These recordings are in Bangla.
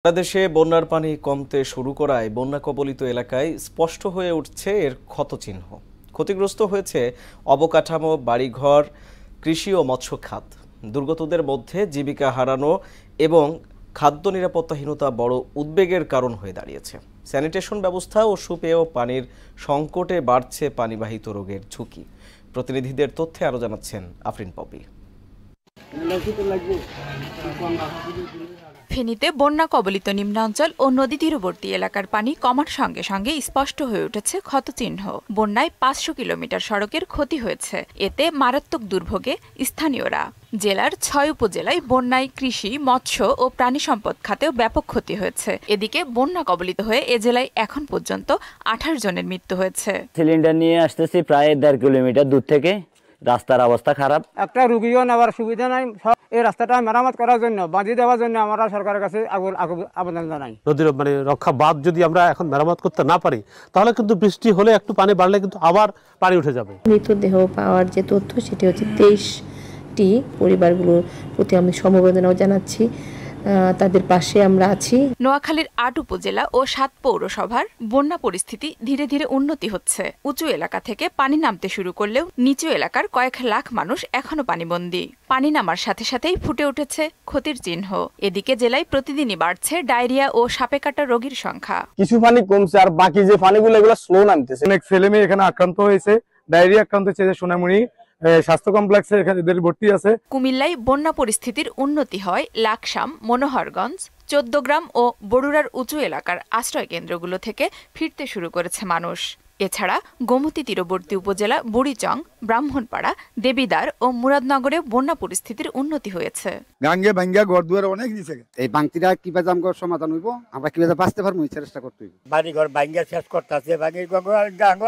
বাংলাদেশে বন্যার পানি কমতে শুরু করায় বন্যা কবলিত এলাকায় স্পষ্ট হয়ে উঠছে এর ক্ষতচিহ্ন। ক্ষতিগ্রস্ত হয়েছে অবকাঠামো, বাড়িঘর, কৃষি ও মৎস্য খাত। দুর্গতদের মধ্যে জীবিকা হারানো এবং খাদ্য নিরাপত্তাহীনতা বড় উদ্বেগের কারণ হয়ে দাঁড়িয়েছে। স্যানিটেশন ব্যবস্থা ও সুপেয় পানির সংকটে বাড়ছে পানিবাহিত রোগের ঝুঁকি। প্রতিনিধিদের তথ্যে আরও জানাচ্ছেন আফরিন পপি। ফেনীতে বন্যা কবলিত নিম্নাঞ্চল ও নদী তীরবর্তী এলাকার পানি কমার সঙ্গে সঙ্গে স্পষ্ট হয়ে উঠেছে ক্ষতচিহ্ন। বন্যায় ৫০০ কিলোমিটার সড়কের ক্ষতি হয়েছে। এতে মারাত্মক দুর্ভোগে স্থানীয়রা। জেলার ৬ উপজেলায় বন্যায় কৃষি, মৎস্য ও প্রাণী সম্পদ খাতেও ব্যাপক ক্ষতি হয়েছে। এদিকে বন্যা কবলিত হয়ে এ জেলায় এখন পর্যন্ত ২৮ জনের মৃত্যু হয়েছে। সিলিন্ডার নিয়ে আসতেছি প্রায় ১.৫ কিলোমিটার দূর থেকে। রাস্তার অবস্থা খারাপ, একটা রুগীও নেওয়ার সুবিধা নাই। এই রাস্তাটা মেরামত করার জন্য, বাঁধিয়ে দেওয়ার জন্য আমরা সরকারের কাছে আবেদন জানাই। নদীর রক্ষা বাঁধ যদি আমরা এখন মেরামত করতে না পারি, তাহলে কিন্তু বৃষ্টি হলে একটু পানি বাড়লে কিন্তু আবার পানি উঠে যাবে। মৃতদেহ পাওয়ার যে তথ্য, সেটি হচ্ছে ২৩টি। পরিবারগুলোর প্রতি আমি সমবেদনাও জানাচ্ছি, তাদের পাশে আমরা আছি। নোয়াখালীর ৮ উপজেলা ও ৭ পৌরসভার বন্যা পরিস্থিতি ধীরে ধীরে উন্নতি হচ্ছে। উঁচু এলাকা থেকে পানি নামতে শুরু করলেও নিচু এলাকার কয়েক লাখ মানুষ এখনো পানিবন্দী। পানি নামার সাথে সাথেই ফুটে উঠেছে ক্ষতির চিহ্ন। এদিকে জেলায় প্রতিদিনই বাড়ছে ডায়রিয়া ও সাপে কাটা রোগীর সংখ্যা। কিছু পানি কমছে, আর বাকি যে পানিগুলো এগুলো স্লো নামতেছে। অনেক ছেলে মেয়ে এখানে আক্রান্ত হয়েছে, ডায়রিয়া আক্রান্ত হয়েছে। সোনামণি স্বাস্থ্য কমপ্লেক্সে এখানে ভর্তি আছে। কুমিল্লায় বন্যা পরিস্থিতির উন্নতি হয় লাকসাম, মনোহরগঞ্জ, ১৪ গ্রাম ও বরুড়ার উঁচু এলাকার আশ্রয় কেন্দ্রগুলো থেকে ফিরতে শুরু করেছে মানুষ। এছাড়া গোমতী তীরবর্তী উপজেলা বুড়িচং, ব্রাহ্মণপাড়া, দেবিদ্বার ও মুরাদনগরে বন্যা পরিস্থিতির উন্নতি হয়েছে। গাঙ্গে ভাঙ্গা ঘরদুয়ার অনেক নিচে। এই বাংতিটা কিভাবে আমগো সমাধান হইব, আমরা কিভাবে বাঁচতে পারবো এই চেষ্টা করতে হইব। বাড়ি ঘর ভাঙ্গা শেষ করতেছে,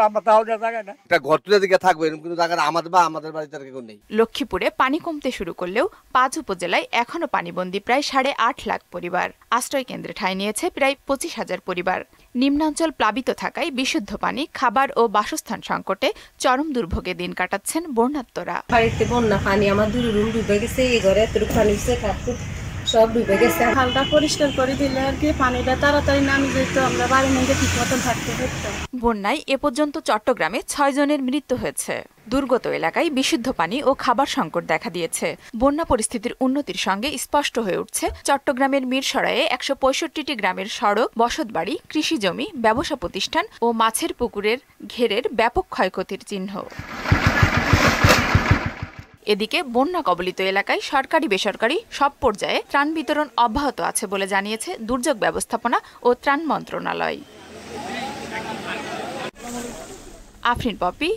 আমরা তাও জায়গা না। একটা ঘর তুলে দিকে থাকবে, এরকম কোনো জায়গা আমাদের বাড়িতে আর কেউ নেই। লক্ষ্মীপুরে পানি কমতে শুরু করলেও ৫ উপজেলায় এখনো পানিবন্দী প্রায় ৮.৫ লাখ পরিবার। আশ্রয় কেন্দ্রে ঠাঁই নিয়েছে প্রায় ২৫,০০০ পরিবার। নিম্নাঞ্চল প্লাবিত থাকায় বিশুদ্ধ পানি, খাবার ও বাসস্থান সংকটে চরম দুর্ভোগে দিন কাটাচ্ছেন বন্যার্তরা। বাড়িতে বন্যা পানি, আমার ২ রুম ডুবে গেছে। এই ঘরে এতটুকু পানি সব ডুবে গেছে। হালকা পরিষ্কার করে দিলে আর কি পানিটা তাড়াতাড়ি নামে যেত, আমরা বাড়ির মধ্যে ঠিক মতন থাকতে পারতাম। বন্যায় এ পর্যন্ত চট্টগ্রামে ৬ জনের মৃত্যু হয়েছে। দুর্গত এলাকায় বিশুদ্ধ পানি ও খাবার সংকট দেখা দিয়েছে। বন্যা পরিস্থিতির উন্নতির সঙ্গে স্পষ্ট হয়ে উঠছে চট্টগ্রামের মিরসরাইয়ে ১৬৫টি গ্রামের সড়ক, বসতবাড়ি, কৃষিজমি, ব্যবসা প্রতিষ্ঠান ও মাছের পুকুরের ঘেরের ব্যাপক ক্ষয়ক্ষতির চিহ্ন। এদিকে বন্যা কবলিত এলাকায় সরকারি বেসরকারি সব পর্যায়ে ত্রাণ বিতরণ অব্যাহত আছে বলে জানিয়েছে দুর্যোগ ব্যবস্থাপনা ও ত্রাণ মন্ত্রণালয়। আফরিন পপি,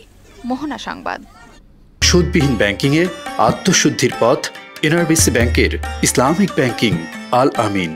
মোহনা সংবাদ। সুদবিহীন ব্যাংকিংয়ে আত্মশুদ্ধির পথ এনআরবিসি ব্যাংকের ইসলামিক ব্যাংকিং আল আমিন।